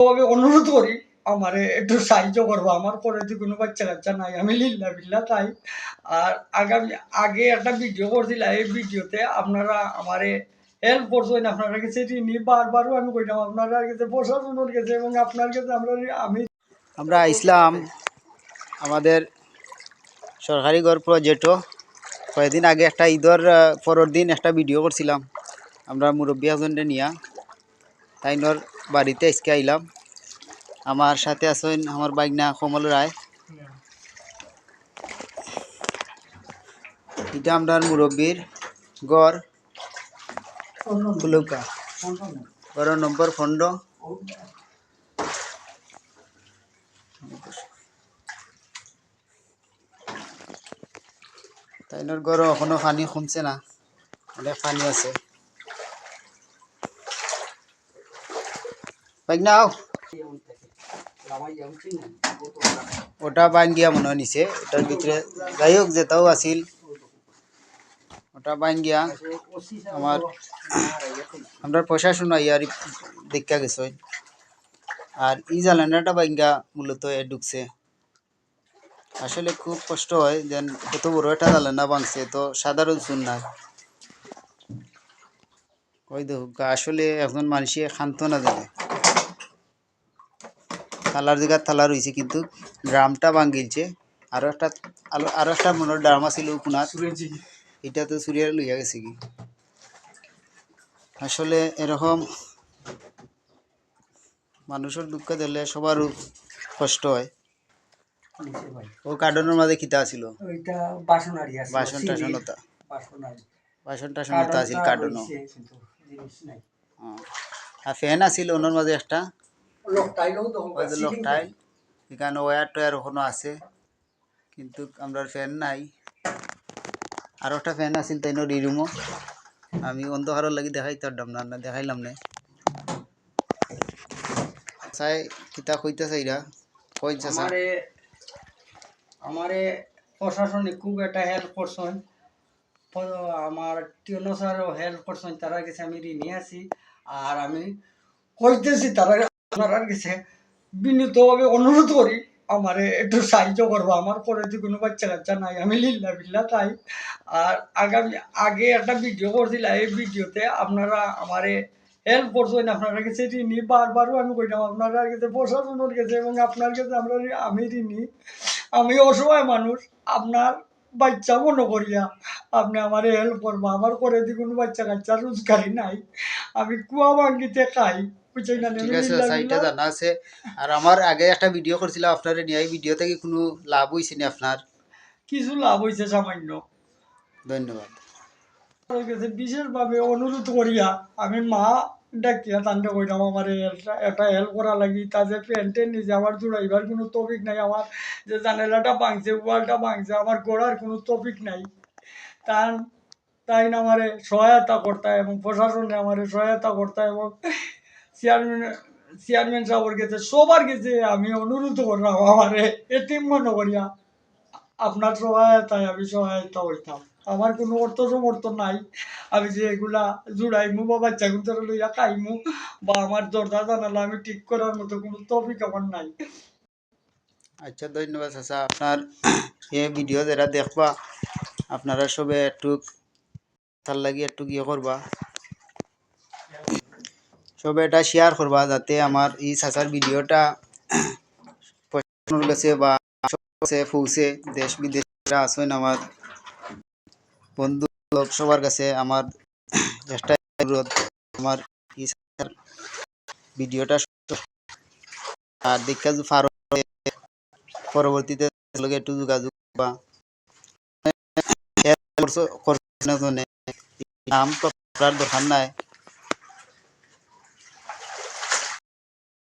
আমি অনুরোধ করি আমারে একটু সাহায্য করবো। আমার পরে তো কোনো বাচ্চা কাচ্চা নাই, আমি লিল্লা বিল্লা তাই। আর আগে একটা ভিডিও করছিলাম, এই ভিডিওতে আপনারা আমারে হেল্প করছেন, আপনারা কাছে ঋণী। বারবারও আমি কইলাম আপনারা কাছে, প্রশাসনের কাছে এবং আপনার কাছে আমরা ইসলাম আমাদের সরকারি ঘর প্রজেক্টও কয়েকদিন আগে একটা ঈদের পরের দিন একটা ভিডিও করছিলাম আমরা মুরব্বী হাজনরে নিয়া তাইনর বাড়িতে আজকে আইলাম। আমার সাথে আছেন আমার বাইগনা কমল রায়, এটা আমরা মুরব্বীর গড় ফুলুকা গড় নম্বর 15। তাইনর গড় এখনো পানি কমছে না, অনেক পানি আছে। বাইগনা আও, ওটা বাইন গিয়া মনে হয় নিছে, ওটার ভিতরে যাই হোক যেটাও আছিল ওটা বাইন গিয়া আমরা প্রশাসন ইয়ার দেখা গেছে। আর এই জ্বালানাটা বাইঙ্গা মূলত ঢুকছে। আসলে খুব কষ্ট হয় যেন কত বড় একটা জ্বালানা ভাঙছে, তো সাধারণ চুন না। ওই দেখুক আসলে এখন মানুষে শান্ত না জানে, থালার জায়গা থালা রয়েছে কিন্তু ড্রামটা ভাঙিলছে। আরো একটা মনে ড্রাম আছিল কোনার, এটা তো চুরিয়া লইয়া গেছে কি। আসলে এরকম মানুষের দুঃখ দিলে সবারও কষ্ট হয়। ও কার্টনের মাঝে কিতা আছিল, বাসন টাসনতা আছিল কার্টনও। আর ফ্যান আছিল ওনার মাঝে একটা লকটাইল, এখানে ওয়ার টয়ার ওখানে আছে কিন্তু আমরা ফ্যান নাই। আর একটা ফ্যান আছিল তাই রিরুমও, আমি অন্ধকারের লাগি দেখাইতাম না, দেখাইলাম না। চাই কিতা কইতে চাইরা কই চাচা আমারে প্রশাসনে খুব একটা হেল্প করছেন, আমার টিউনো স্যারও হেল্প করছেন, তারা কাছে আমি ঋণী আছি। আর আমি কইতেছি তারা আপনার কাছে বিনীতভাবে অনুরোধ করি আমারে একটু সাহায্য করবো। আমার পরে তো কোনো বাচ্চা কাচ্চা নাই, আমি লিল্লা বিল্লা তাই। আর আগে একটা ভিডিও করছিলাম, এই ভিডিওতে আপনারা আমারে হেল্প করছেন, আপনার কাছে ঋণী। বারবারও আমি কইলাম আপনার কাছে, প্রশাসনের কাছে এবং আপনার কাছে আমি ঋণী। আমি অসহায় মানুষ, আপনার বাচ্চা মনে করিয়া আপনি আমার হেল্প করবো। আমার পরে দি কোনো বাচ্চা কাচ্চা রোজগারি নাই, আমি কুয়া ভাঙ্গিতে খাই, বুঝছেন না। ঠিক আছে এটা জানা আছে। আর আমার আগে একটা ভিডিও করছিলাম আপনার নিয়ে, এই ভিডিও থেকে কোনো লাভ হয়েছে না আপনার? কিছু লাভ হয়েছে সামান্য। ধন্যবাদ। বিশেষভাবে অনুরোধ করিয়া আমি মা ডাকিয়া তান্ডে কইলাম আমার একটা হেল্প করা লাগি। তাদের প্যান্টের নিচে আমার জুড়াইবার কোনো টপিক নাই, আমার যে জানালাটা ভাঙছে, ওয়ালটা ভাঙছে, আমার গোড়ার কোনো টপিক নাই। তাই না আমারে সহায়তা করতে এবং প্রশাসনে আমারে সহায়তা করতে এবং চেয়ারম্যান সাহেবের কাছে সবার কাছে আমি অনুরোধ করলাম আমারে এটিম মনে করিয়া আপনার সহায়তায় আমি সহায়তা হইতাম। আমার কোনো অর্থ সমর্থন নাই, আমি যে এগুলা জুড়াইমু বা বাচ্চাগুলো লইয়া খাইমু বা আমার দরজা জানালা আমি ঠিক করার মতো কোনো টপিক আমার নাই। আচ্ছা ধন্যবাদ চাচা। আপনার এই ভিডিও যারা দেখবা আপনারা সবে একটু তার লাগি একটু ইয়ে করবা, সবে এটা শেয়ার করবা যাতে আমার এই চাচার ভিডিওটা কাছে বা পৌঁছে দেশ বিদেশে আছেন আমার বন্ধু সবার কাছে আমার একটা অনুরোধ, আমার এই ভিডিওটা আর দেখা পরবর্তীতে একটু যোগাযোগ বা নাম তো দরকার নাই।